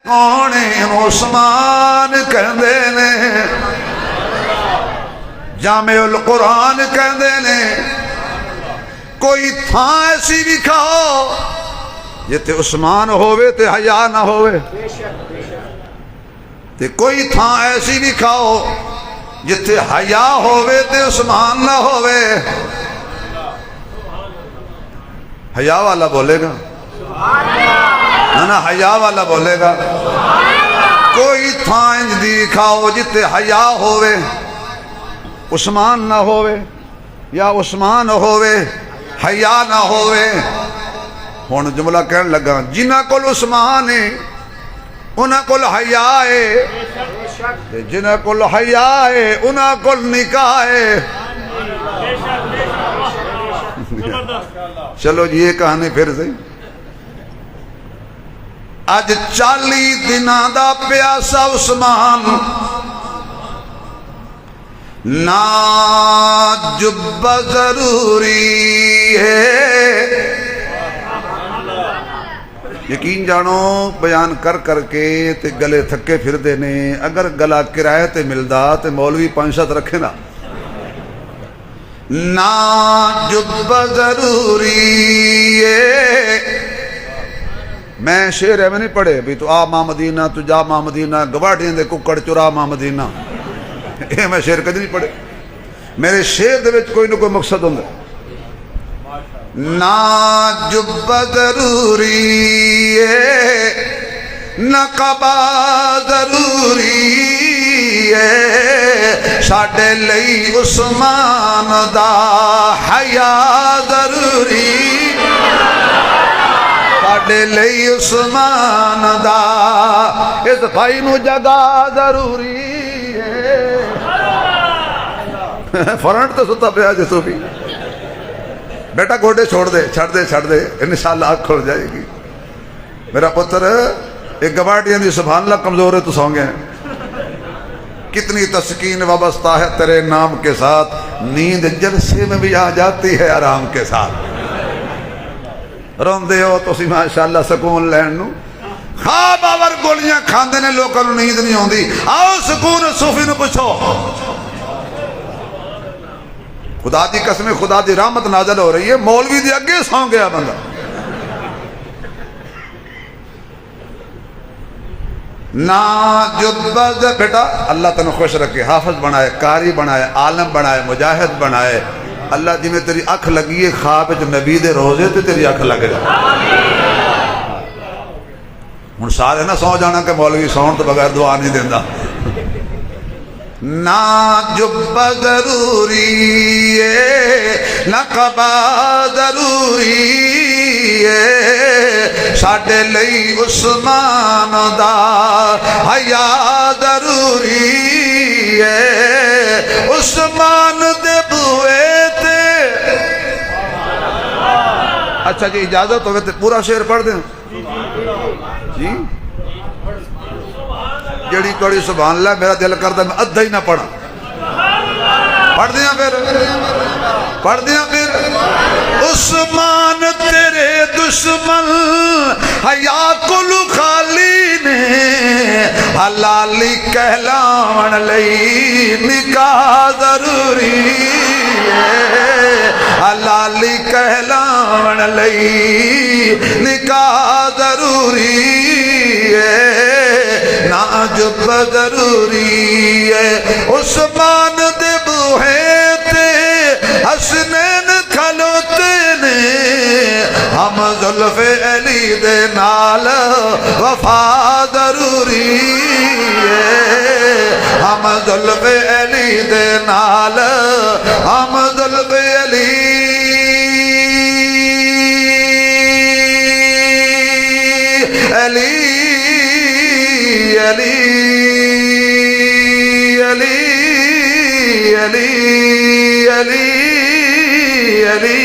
کونے عثمان کہندے نے، جامع القرآن کہندے نے، کوئی تھان ایسی بھی کھاؤ جتے عثمان ہوئے تے حیا نہ ہوئے، تے کوئی تھان ایسی بھی کھاؤ جتے حیا ہوئے تے عثمان نہ ہوئے۔ حیا والا بولے گا نا، حیا والا بولے گا۔ کوئی تھان دی کھاؤ جتے حیا ہوئے عثمان نہ ہوئے، یا عثمان ہوئے حیا نہ ہوئے۔ ہن جملہ کہن لگا، جنہاں کول عثمان ہے انہاں کول حیا ہے، جنہاں کول حیا ہے انہاں کول نکاح ہے۔ چلو جی یہ کہانی پھر سے، اج 40 دناں دا پیاسا عثمان، نا جب ضروری ہے۔ یقین جانو بیان کر کر کے تے گلے تھکے پھر دینے، اگر گلا کرائے تے ملدا تے مولوی 5-7 رکھے نا۔ نا جب ضروری ہے، میں شعر ہے میں نہیں پڑھے بھی تو آ ماں مدینہ تو جا ماں مدینہ، گواڑیاں دے ککڑ چرا ماں مدینہ، یہ میں شعر کدی نہیں پڑھے۔ میرے شعر دے وچ کوئی نہ کوئی مقصد ہوندا۔ نا جب ضروری ہے، نہ قبا ضروری ہے، ساڈے لئی عثمان دا حیا ضروری، ساڈے لئی عثمان دا اس بھائی نو جگہ ضروری ہے۔ فرنٹ تو ستا پیا جی تو بھی بیٹا گوڑے چھوڑ دے، چھڑ دے چھڑ دے، انشاءاللہ آنکھ کھل جائے گی۔ میرا پتر ایک گواڑیاں دی سبحان اللہ کمزور ہے تو سو گئے۔ کتنی تسکین وابستہ ہے تیرے نام کے ساتھ، نیند جلسے میں بھی آ جاتی ہے آرام کے ساتھ۔ روندے ہو تو سی ماشاءاللہ سکون لین نو، خواب آور گولیاں کھاندے نے لوگوں نو نیند نہیں ہوندی۔ آؤ سکون صوفی نو پوچھو، خدا دی قسم خدا دی رحمت نازل ہو رہی ہے، مولوی دی اگے سو گیا بندہ۔ نا جب بیٹا اللہ تنو خوش رکھے، حافظ بنائے، قاری بنائے، عالم بنائے، مجاہد بنائے۔ اللہ جی میں تیری اکھ لگی ہے خواب جو نبی دے روزے تے تیری اکھ لگ جائے۔ ہن سارے نہ سو جانا کہ مولوی سون تو بغیر دعا نہیں دیندہ۔ نا جب ضروری ہے، نہ قبا ضروری ہے، ساڈے لئی عثمان دا حیا ضروری ہے۔ عثمان دے بوئے تے، اچھا جی اجازت ہوئے تے پورا شعر پڑھ دیں جی؟ جڑی کوڑی سبحان اللہ میرا دل کرتا میں ادھا ہی نہ پڑھا۔ پڑھ دیا پھر، پڑھ دیا پھر۔ عثمان تیرے دشمن حیا کلو خالی نے، حلالی کہلاون لئی نکاح ضروری ہے، حلالی کہلاون لئی نکاح ضروری ہے۔ نا جب ضروری ہے، عثمان دے بوہے تے حسنین کھلوتے نے، ہم زلف علی دے نال وفا ضروری ہے، ہم زلف علی دے نال، ہم زلف علی علی علی علی علی علی علی